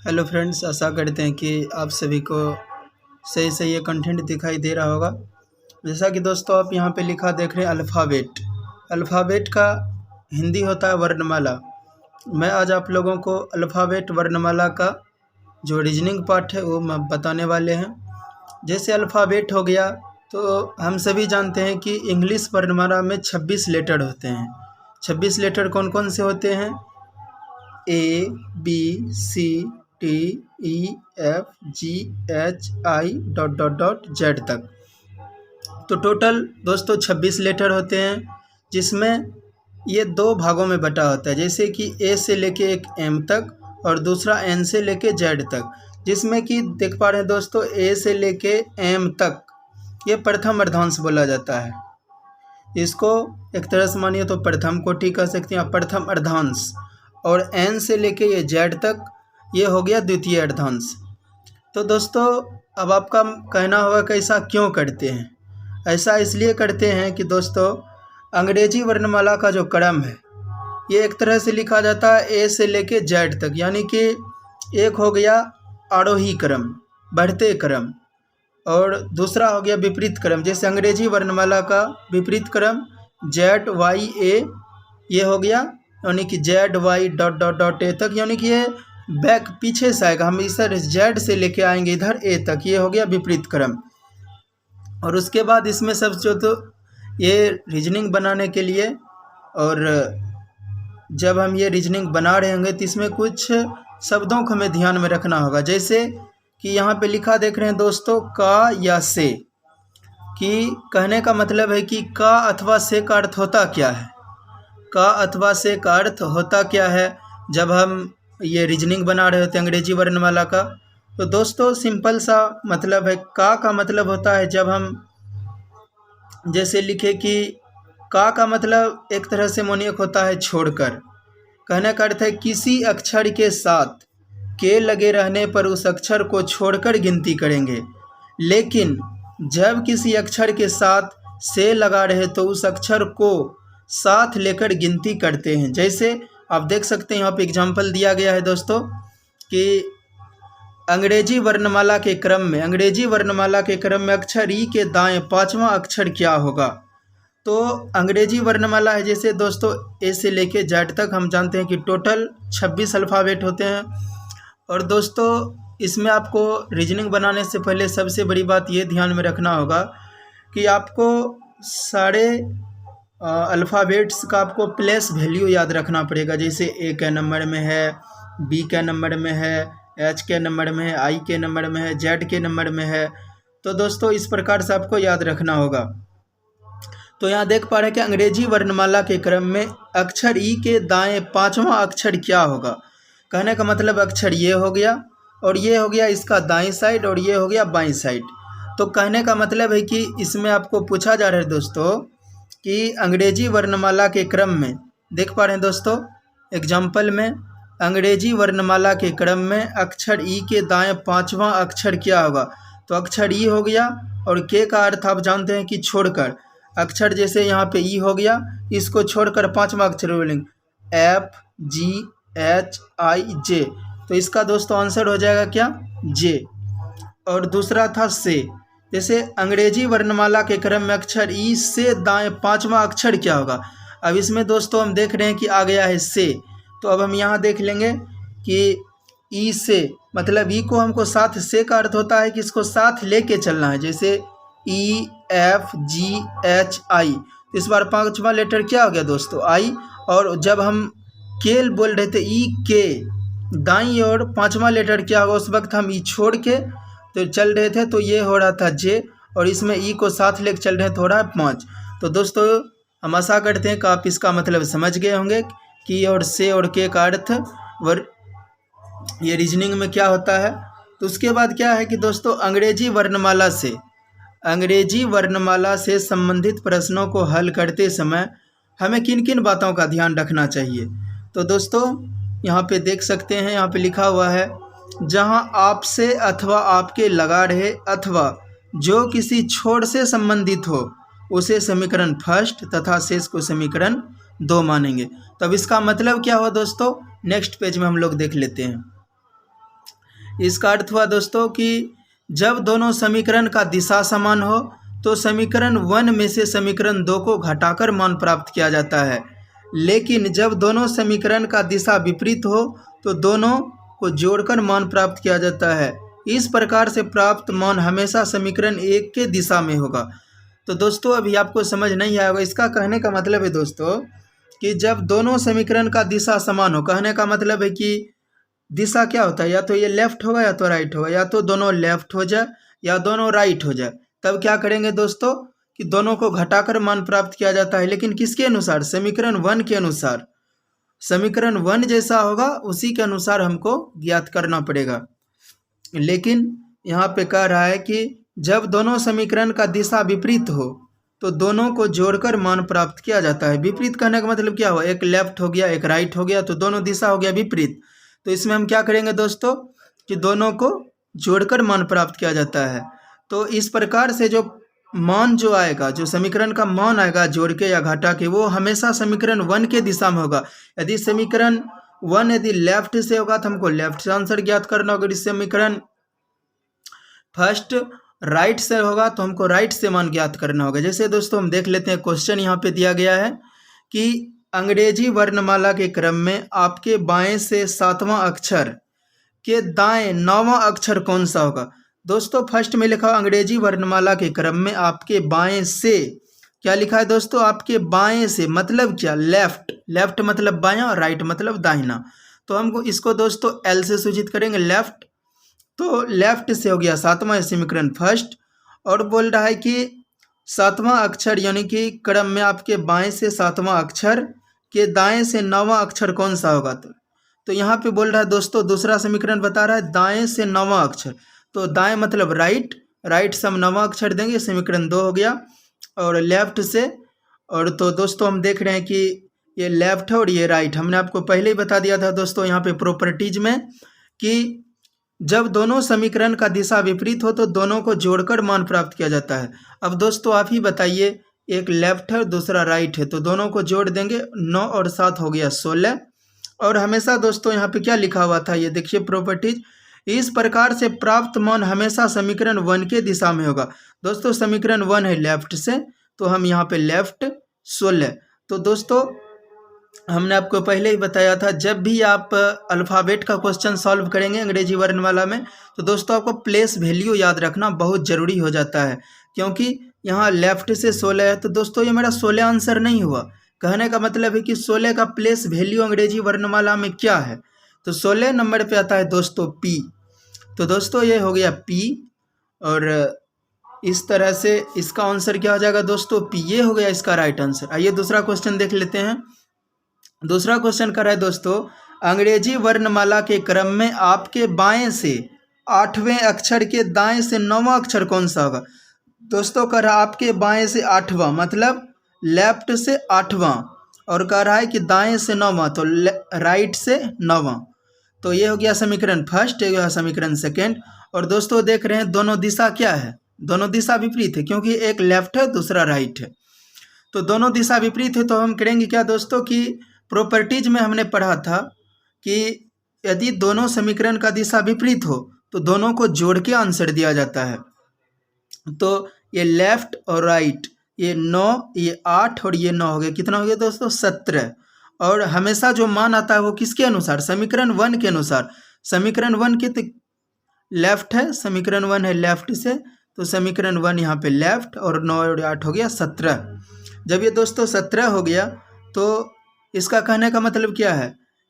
Hello friends, आशा करते हैं कि आप सभी को सही सही ये कंटेंट दिखाई दे रहा होगा। जैसा कि दोस्तों आप यहाँ पे लिखा देख रहे हैं अल्फ़ाबेट। अल्फ़ाबेट का हिंदी होता है वर्णमाला। मैं आज आप लोगों को अल्फ़ाबेट वर्णमाला का जो रीजनिंग पार्ट है वो मैं बताने वाले हैं। जैसे अल्फ़ाबेट हो गया तो हम सभी जानते हैं कि इंग्लिश वर्णमाला में 26 लेटर होते हैं। 26 लेटर कौन कौन से होते हैं? A B C T E F G H I .Z तक। तो टोटल दोस्तों 26 लेटर होते हैं, जिसमें ये दो भागों में बटा होता है। जैसे कि A से लेके एक M तक और दूसरा N से लेके Z तक, जिसमें कि देख पा रहे हैं दोस्तों A से लेके M तक ये प्रथम अर्धांश बोला जाता है। इसको एक तरह से मानिए तो प्रथम कोटि कह सकते हैं, प्रथम अर्धांश। और N से लेके ये Z तक ये हो गया द्वितीय अर्धांश। तो दोस्तों अब आपका कहना होगा कि ऐसा क्यों करते हैं? ऐसा इसलिए करते हैं कि दोस्तों अंग्रेजी वर्णमाला का जो क्रम है ये एक तरह से लिखा जाता है A से लेके Z तक, यानी कि एक हो गया आरोही क्रम, बढ़ते क्रम, और दूसरा हो गया विपरीत क्रम। जैसे अंग्रेजी वर्णमाला का विपरीत क्रम ZYA ये हो गया, यानी कि ZY ... A तक, यानी कि ये बैक पीछे से आएगा। हम इधर Z से लेके आएंगे इधर A तक, ये हो गया विपरीत क्रम। और उसके बाद इसमें सब जो तो ये रीजनिंग बनाने के लिए, और जब हम ये रीजनिंग बना रहे होंगे तो इसमें कुछ शब्दों को हमें ध्यान में रखना होगा। जैसे कि यहाँ पे लिखा देख रहे हैं दोस्तों का या से, कि कहने का मतलब है कि का अथवा से का अर्थ होता क्या है। का अथवा से का अर्थ होता क्या है जब हम ये रीजनिंग बना रहे होते हैं अंग्रेजी वर्णमाला का? तो दोस्तों सिंपल सा मतलब है, का मतलब होता है जब हम जैसे लिखे कि का मतलब एक तरह से मोनियक होता है छोड़कर। कहने का अर्थ है किसी अक्षर के साथ के लगे रहने पर उस अक्षर को छोड़कर गिनती करेंगे, लेकिन जब किसी अक्षर के साथ से लगा रहे तो उस अक्षर को साथ लेकर गिनती करते हैं। जैसे आप देख सकते हैं यहाँ पे एग्जाम्पल दिया गया है दोस्तों कि अंग्रेजी वर्णमाला के क्रम में अक्षर ई के दाएं पांचवा अक्षर क्या होगा? तो अंग्रेजी वर्णमाला है जैसे दोस्तों ए से लेके जेड तक, हम जानते हैं कि टोटल 26 अल्फ़ाबेट होते हैं। और दोस्तों इसमें आपको रीजनिंग बनाने से पहले सबसे बड़ी बात ये ध्यान में रखना होगा कि आपको सारे अल्फ़ाबेट्स का आपको प्लेस वैल्यू याद रखना पड़ेगा। जैसे ए के नंबर में है, बी के नंबर में है, एच के नंबर में है, आई के नंबर में है, जेड के नंबर में है। तो दोस्तों इस प्रकार से आपको याद रखना होगा। तो यहाँ देख पा रहे हैं कि अंग्रेजी वर्णमाला के क्रम में अक्षर ई के दाएं पांचवा अक्षर क्या होगा? कहने का मतलब अक्षर ये हो गया, और ये हो गया इसका दाईं साइड, और ये हो गया बाईं साइड। तो कहने का मतलब है कि इसमें आपको पूछा जा रहा है दोस्तों कि अंग्रेजी वर्णमाला के क्रम में, देख पा रहे हैं दोस्तों एग्जाम्पल में, अंग्रेजी वर्णमाला के क्रम में अक्षर ई के दाएं पांचवा अक्षर क्या होगा? तो अक्षर ई हो गया, और के का अर्थ आप जानते हैं कि छोड़कर। अक्षर जैसे यहाँ पे ई हो गया, इसको छोड़कर पांचवा अक्षर बोलेंगे FGHIJ। तो इसका दोस्तों आंसर हो जाएगा क्या? जे। और दूसरा था से। जैसे अंग्रेजी वर्णमाला के क्रम में अक्षर ई से दाएं पांचवा अक्षर क्या होगा? अब इसमें दोस्तों हम देख रहे हैं कि आ गया है से। तो अब हम यहाँ देख लेंगे कि ई से मतलब ई को हमको साथ, से का अर्थ होता है कि इसको साथ लेके चलना है। जैसे EFGHI, इस बार पांचवा लेटर क्या हो गया दोस्तों? आई। और जब हम केल बोल रहे थे ई के दाईं और पांचवा लेटर क्या होगा? उस वक्त हम ई छोड़ के तो चल रहे थे, तो ये हो रहा था जे, और इसमें ई को साथ लेकर चल रहे थे, हो रहा है 5। तो दोस्तों हम आशा करते हैं कि आप इसका मतलब समझ गए होंगे कि और से और के का अर्थ ये रीजनिंग में क्या होता है। तो उसके बाद क्या है कि दोस्तों अंग्रेजी वर्णमाला से संबंधित प्रश्नों को हल करते समय हमें किन किन बातों का ध्यान रखना चाहिए? तो दोस्तों यहाँ पे देख सकते हैं, यहाँ पे लिखा हुआ है जहाँ आपसे अथवा आपके लगा रहे अथवा जो किसी छोर से संबंधित हो उसे समीकरण फर्स्ट तथा शेष को समीकरण 2 मानेंगे। तब इसका मतलब क्या हुआ दोस्तों? नेक्स्ट पेज में हम लोग देख लेते हैं। इसका अर्थ हुआ दोस्तों कि जब दोनों समीकरण का दिशा समान हो तो समीकरण 1 में से समीकरण 2 को घटाकर मान प्राप्त किया जाता है, लेकिन जब दोनों समीकरण का दिशा विपरीत हो तो दोनों को जोड़कर मान प्राप्त किया जाता है। इस प्रकार से प्राप्त मान हमेशा समीकरण 1 के दिशा में होगा। तो दोस्तों अभी आपको समझ नहीं आया होगा। इसका कहने का मतलब है दोस्तों कि जब दोनों समीकरण का दिशा समान हो, कहने का मतलब है कि दिशा क्या होता है, या तो ये लेफ्ट होगा या तो राइट होगा, या तो दोनों लेफ्ट हो जाए या दोनों राइट हो जाए। तब क्या करेंगे दोस्तों कि दोनों को घटाकर मान प्राप्त किया जाता है, लेकिन किसके अनुसार? समीकरण 1 के अनुसार। समीकरण 1 जैसा होगा उसी के अनुसार हमको ज्ञात करना पड़ेगा। लेकिन यहाँ पे कह रहा है कि जब दोनों समीकरण का दिशा विपरीत हो तो दोनों को जोड़कर मान प्राप्त किया जाता है। विपरीत कहने का मतलब क्या हुआ? एक लेफ्ट हो गया एक राइट हो गया, तो दोनों दिशा हो गया विपरीत। तो इसमें हम क्या करेंगे दोस्तों कि दोनों को जोड़कर मान प्राप्त किया जाता है। तो इस प्रकार से जो मान जो आएगा, जो समीकरण का मान आएगा जोड़ के या घटा के, वो हमेशा समीकरण 1 के दिशा में होगा। यदि समीकरण 1 यदि लेफ्ट से होगा तो हमको लेफ्ट से आंसर ज्ञात करना होगा। यदि समीकरण फर्स्ट राइट से होगा तो हमको राइट से मान ज्ञात करना होगा। जैसे दोस्तों हम देख लेते हैं, क्वेश्चन यहाँ पे दिया गया है कि अंग्रेजी वर्णमाला के क्रम में आपके बाएं से 7वां अक्षर के दाएं 9वां अक्षर कौन सा होगा? दोस्तों फर्स्ट में लिखा अंग्रेजी वर्णमाला के क्रम में आपके बाएं से, क्या लिखा है दोस्तों? आपके बाएं से मतलब क्या? लेफ्ट। लेफ्ट मतलब बायां और राइट मतलब दाहिना। तो हमको इसको दोस्तों एल से सूचित करेंगे, लेफ्ट। तो लेफ्ट से हो गया 7वां समीकरण फर्स्ट, और बोल रहा है कि 7वां अक्षर यानी कि क्रम में आपके बाएं से 7वां अक्षर के दाएं से 9वां अक्षर कौन सा होगा? तो यहाँ पे बोल रहा है दोस्तों दूसरा समीकरण बता रहा है दाएं से 9वां अक्षर। तो दाएं मतलब राइट, राइट से हम 9वां अक्षर देंगे, समीकरण 2 हो गया। और लेफ्ट से, और तो दोस्तों हम देख रहे हैं कि ये लेफ्ट है और ये राइट। हमने आपको पहले ही बता दिया था दोस्तों यहाँ पे प्रॉपर्टीज में कि जब दोनों समीकरण का दिशा विपरीत हो तो दोनों को जोड़कर मान प्राप्त किया जाता है। अब दोस्तों आप ही बताइए, एक लेफ्ट है दूसरा राइट है, तो दोनों को जोड़ देंगे, 9 और 7 हो गया 16। और हमेशा दोस्तों यहाँ पे क्या लिखा हुआ था, ये देखिए प्रॉपर्टीज, इस प्रकार से प्राप्त मान हमेशा समीकरण 1 के दिशा में होगा। दोस्तों समीकरण 1 है लेफ्ट से, तो हम यहाँ पे लेफ्ट 16। तो दोस्तों हमने आपको पहले ही बताया था, जब भी आप अल्फ़ाबेट का क्वेश्चन सॉल्व करेंगे अंग्रेजी वर्णमाला में, तो दोस्तों आपको प्लेस वैल्यू याद रखना बहुत ज़रूरी हो जाता है, क्योंकि यहाँ लेफ्ट से 16 है। तो दोस्तों ये मेरा 16 आंसर नहीं हुआ। कहने का मतलब है कि 16 का प्लेस वैल्यू अंग्रेजी वर्णमाला में क्या है? तो 16 नंबर पे आता है दोस्तों पी। तो दोस्तों ये हो गया पी, और इस तरह से इसका आंसर क्या हो जाएगा दोस्तों? पी। ये हो गया इसका राइट आंसर। आइए दूसरा क्वेश्चन देख लेते हैं। दूसरा क्वेश्चन कर रहा है दोस्तों, अंग्रेजी वर्णमाला के क्रम में आपके बाएं से 8वें अक्षर के दाएं से 9वां अक्षर कौन सा होगा? दोस्तों कह रहा है आपके बाएं से 8वां मतलब लेफ्ट से 8वां, और कह रहा है कि दाएं से 9वां तो राइट से 9वां। तो ये हो गया समीकरण फर्स्ट, ये गया समीकरण सेकेंड। और दोस्तों देख रहे हैं दोनों दिशा क्या है? दोनों दिशा विपरीत है, क्योंकि एक लेफ्ट है दूसरा राइट है। तो दोनों दिशा विपरीत है, तो हम करेंगे क्या दोस्तों कि प्रॉपर्टीज में हमने पढ़ा था कि यदि दोनों समीकरण का दिशा विपरीत हो तो दोनों को जोड़ के आंसर दिया जाता है। तो ये लेफ्ट और राइट, ये 9, ये 8 और ये 9 हो गया। कितना हो गया दोस्तों? 17। और हमेशा जो मान आता है वो किसके अनुसार? समीकरण 1 के अनुसार। समीकरण 1 के तो लेफ्ट है, समीकरण 1 है लेफ्ट से, तो समीकरण 1 यहाँ पे लेफ्ट, और 9 और 8 हो गया 17। जब ये दोस्तों 17 हो गया तो इसका कहने का मतलब क्या है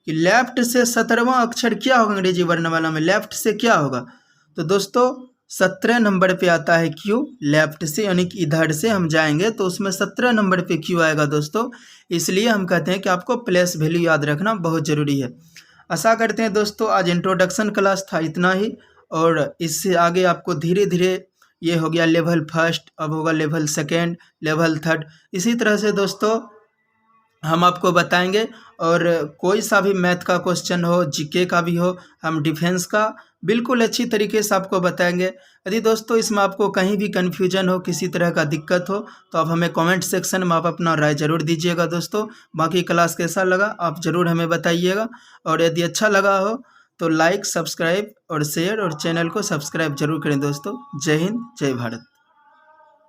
कि लेफ्ट से 17वां अक्षर क्या होगा अंग्रेजी वर्णमाला में? लेफ्ट से क्या होगा? तो दोस्तों 17 नंबर पे आता है क्यू। लेफ्ट से यानी कि इधर से हम जाएंगे तो उसमें 17 नंबर पे क्यू आएगा दोस्तों। इसलिए हम कहते हैं कि आपको प्लेस वैल्यू याद रखना बहुत ज़रूरी है। आशा करते हैं दोस्तों आज इंट्रोडक्शन क्लास था इतना ही, और इससे आगे आपको धीरे धीरे ये हो गया लेवल फर्स्ट, अब होगा लेवल सेकेंड, लेवल थर्ड। इसी तरह से दोस्तों हम आपको बताएंगे, और कोई सा भी मैथ का क्वेश्चन हो, जीके का भी हो, हम डिफेंस का बिल्कुल अच्छी तरीके से आपको बताएंगे। यदि दोस्तों इसमें आपको कहीं भी कन्फ्यूजन हो, किसी तरह का दिक्कत हो, तो आप हमें कमेंट सेक्शन में आप अपना राय ज़रूर दीजिएगा दोस्तों। बाकी क्लास कैसा लगा आप ज़रूर हमें बताइएगा, और यदि अच्छा लगा हो तो लाइक, सब्सक्राइब और शेयर और चैनल को सब्सक्राइब जरूर करें दोस्तों। जय हिंद, जय भारत।